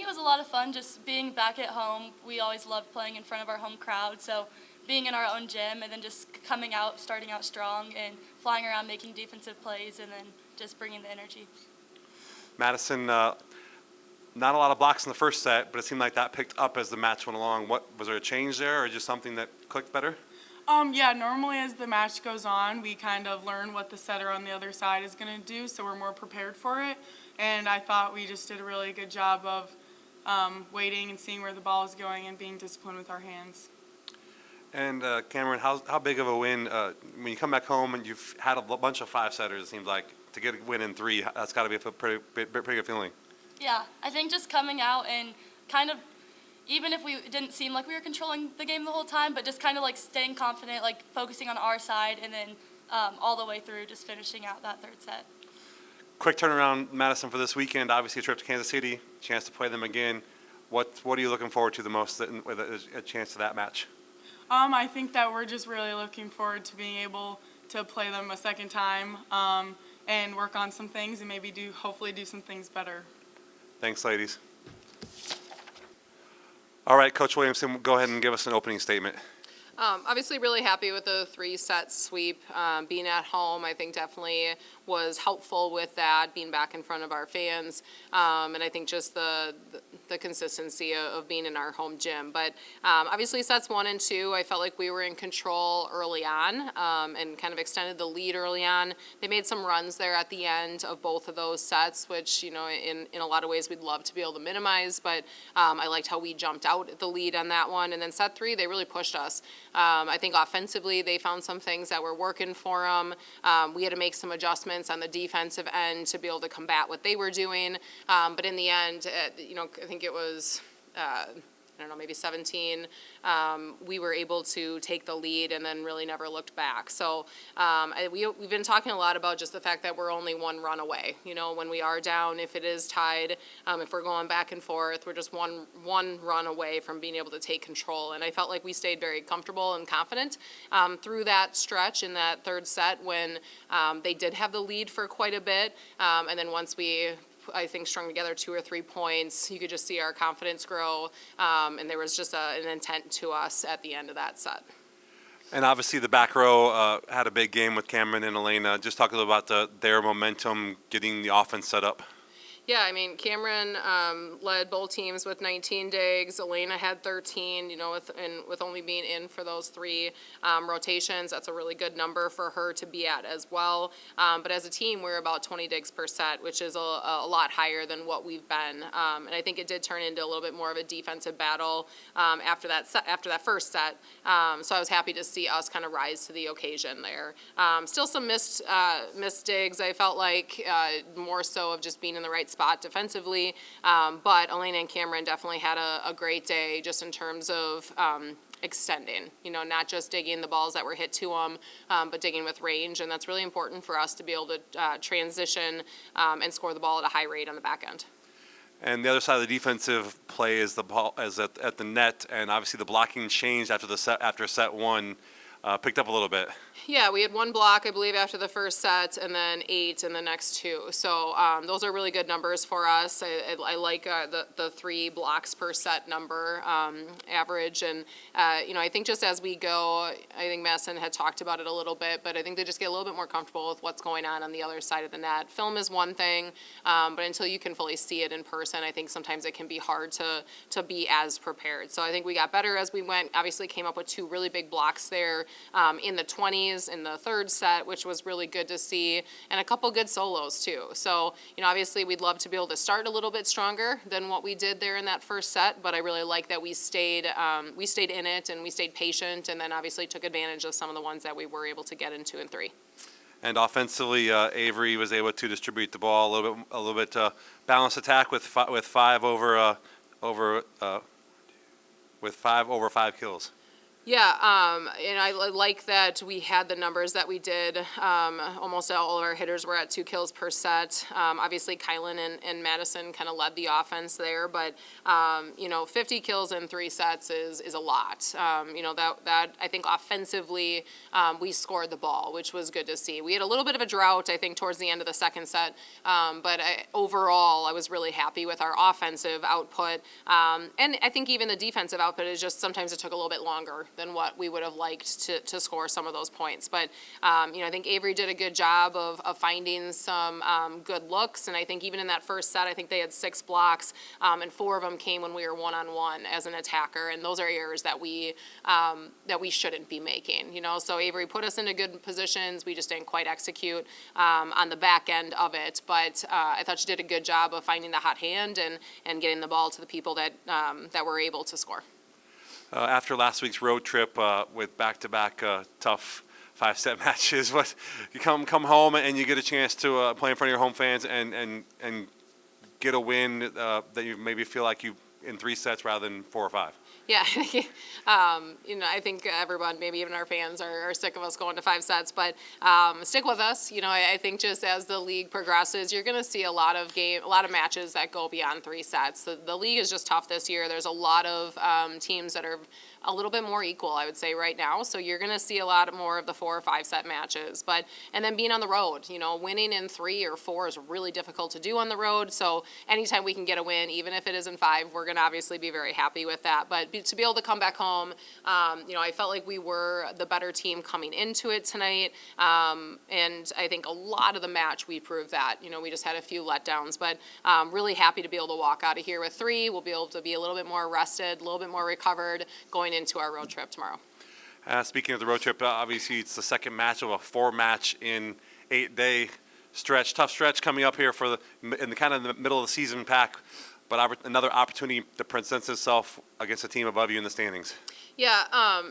it was a lot of fun just being back at home. We always loved playing in front of our home crowd, so being in our own gym and then just coming out, starting out strong and flying around making defensive plays and then just bringing the energy. Madison, not a lot of blocks in the first set, but it seemed like that picked up as the match went along. Was there a change there or just something that clicked better? Yeah, normally as the match goes on, we kind of learn what the setter on the other side is going to do, so we're more prepared for it. And I thought we just did a really good job of waiting and seeing where the ball is going and being disciplined with our hands. And Cameron, how big of a win when you come back home and you've had a bunch of five-setters? It seems like to get a win in three, that's got to be a pretty good feeling. Yeah, I think just coming out and kind of, even if we didn't seem like we were controlling the game the whole time, but just kind of like staying confident, like focusing on our side, and then all the way through just finishing out that third set. Quick turnaround, Madison, for this weekend. Obviously, a trip to Kansas City, chance to play them again. What are you looking forward to the most with a chance to that match? I think that we're just really looking forward to being able to play them a second time and work on some things and maybe hopefully do some things better. Thanks, ladies. All right, Coach Williamson, go ahead and give us an opening statement. Obviously really happy with the 3-set sweep. Being at home, I think definitely was helpful with that, being back in front of our fans, and I think just the consistency of being in our home gym. But obviously sets 1 and 2, I felt like we were in control early on and kind of extended the lead early on. They made some runs there at the end of both of those sets, which, you know, in a lot of ways we'd love to be able to minimize, but I liked how we jumped out at the lead on that one. And then set 3, they really pushed us. I think offensively they found some things that were working for them. We had to make some adjustments on the defensive end to be able to combat what they were doing. But in the end, you know, I think it was, I don't know, maybe 17, we were able to take the lead and then really never looked back. So we've been talking a lot about just the fact that we're only 1 run away. You know, when we are down, if it is tied, if we're going back and forth, we're just one run away from being able to take control. And I felt like we stayed very comfortable and confident through that stretch in that third set when they did have the lead for quite a bit. And then once we, I think, strung together 2 or 3 points, you could just see our confidence grow, and there was just an intent to us at the end of that set. And obviously the back row had a big game with Cameron and Elena. Just talk a little about their momentum getting the offense set up. Yeah, I mean, Cameron led both teams with 19 digs. Elena had 13, you know, with only being in for those 3 rotations. That's a really good number for her to be at as well. But as a team, we're about 20 digs per set, which is a lot higher than what we've been. And I think it did turn into a little bit more of a defensive battle after that first set. So I was happy to see us kind of rise to the occasion there. Still some missed digs. I felt like more so of just being in the right spot defensively, but Elena and Cameron definitely had a great day just in terms of extending, you know, not just digging the balls that were hit to them, but digging with range, and that's really important for us to be able to transition and score the ball at a high rate on the back end. And the other side of the defensive play is the ball at the net, and obviously the blocking changed after set 1. Picked up a little bit. Yeah, we had 1 block, I believe, after the first set, and then 8 in the next 2. So those are really good numbers for us. I like the 3 blocks per set number average, and you know, I think just as we go, I think Madison had talked about it a little bit, but I think they just get a little bit more comfortable with what's going on the other side of the net. Film is one thing, but until you can fully see it in person, I think sometimes it can be hard to be as prepared. So I think we got better as we went. Obviously, came up with 2 really big blocks there. In the 20s in the third set, which was really good to see, and a couple good solos too. So, you know, obviously we'd love to be able to start a little bit stronger than what we did there in that first set, but I really like that we stayed in it and we stayed patient, and then obviously took advantage of some of the ones that we were able to get in 2 and 3. And offensively, Avery was able to distribute the ball a little bit balanced attack with 5 over 5 kills. Yeah, and I like that we had the numbers that we did. Almost all of our hitters were at 2 kills per set. Obviously, Kylan and Madison kind of led the offense there, but 50 kills in 3 sets is a lot. That I think offensively we scored the ball, which was good to see. We had a little bit of a drought, I think, towards the end of the second set, but overall, I was really happy with our offensive output, and I think even the defensive output is just sometimes it took a little bit longer than what we would have liked to score some of those points. But, I think Avery did a good job of finding some good looks. And I think even in that first set, I think they had 6 blocks, and 4 of them came when we were one-on-one as an attacker. And those are errors that we shouldn't be making, So Avery put us into good positions. We just didn't quite execute on the back end of it. But I thought she did a good job of finding the hot hand and getting the ball to the people that were able to score. After last week's road trip with back-to-back tough 5-set matches, you come home and you get a chance to play in front of your home fans and get a win that you maybe feel like you in 3 sets rather than 4 or 5. Yeah, I think everyone, maybe even our fans, are sick of us going to 5 sets, but stick with us. I think just as the league progresses, you're going to see a lot of matches that go beyond 3 sets. The league is just tough this year. There's a lot of teams that are a little bit more equal, I would say, right now. So you're going to see a lot more of the 4 or 5 set matches. And then being on the road, winning in 3 or 4 is really difficult to do on the road. So anytime we can get a win, even if it is in 5, we're going to obviously be very happy with that. But to be able to come back home, I felt like we were the better team coming into it tonight. And I think a lot of the match we proved that. We just had a few letdowns, but really happy to be able to walk out of here with 3. We'll be able to be a little bit more rested, a little bit more recovered going into our road trip tomorrow. Speaking of the road trip, obviously it's the second match of a 4-match in 8-day stretch. Tough stretch coming up here in the kind of the middle of the season pack, but another opportunity that presents itself against a team above you in the standings. Yeah,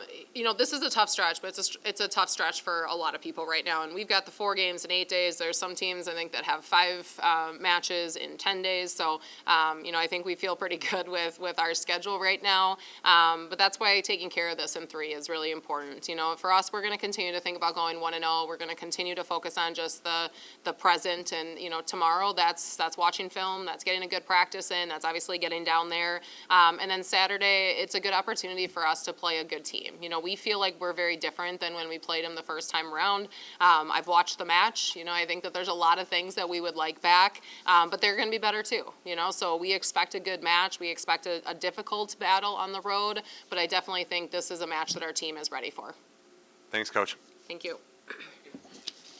this is a tough stretch, but it's a tough stretch for a lot of people right now. And we've got the 4 games in 8 days. There's some teams, I think, that have 5 matches in 10 days. So, I think we feel pretty good with our schedule right now. But that's why taking care of this in 3 is really important. For us, we're going to continue to think about going 1-0. We're going to continue to focus on just the present. And, tomorrow, that's watching film. That's getting a good practice in. That's obviously getting down there. And then Saturday, it's a good opportunity for us to play a good team. We feel like we're very different than when we played them the first time around. I've watched the match. I think that there's a lot of things that we would like back, but they're going to be better too. So we expect a good match. We expect a difficult battle on the road, but I definitely think this is a match that our team is ready for. Thanks, Coach. Thank you.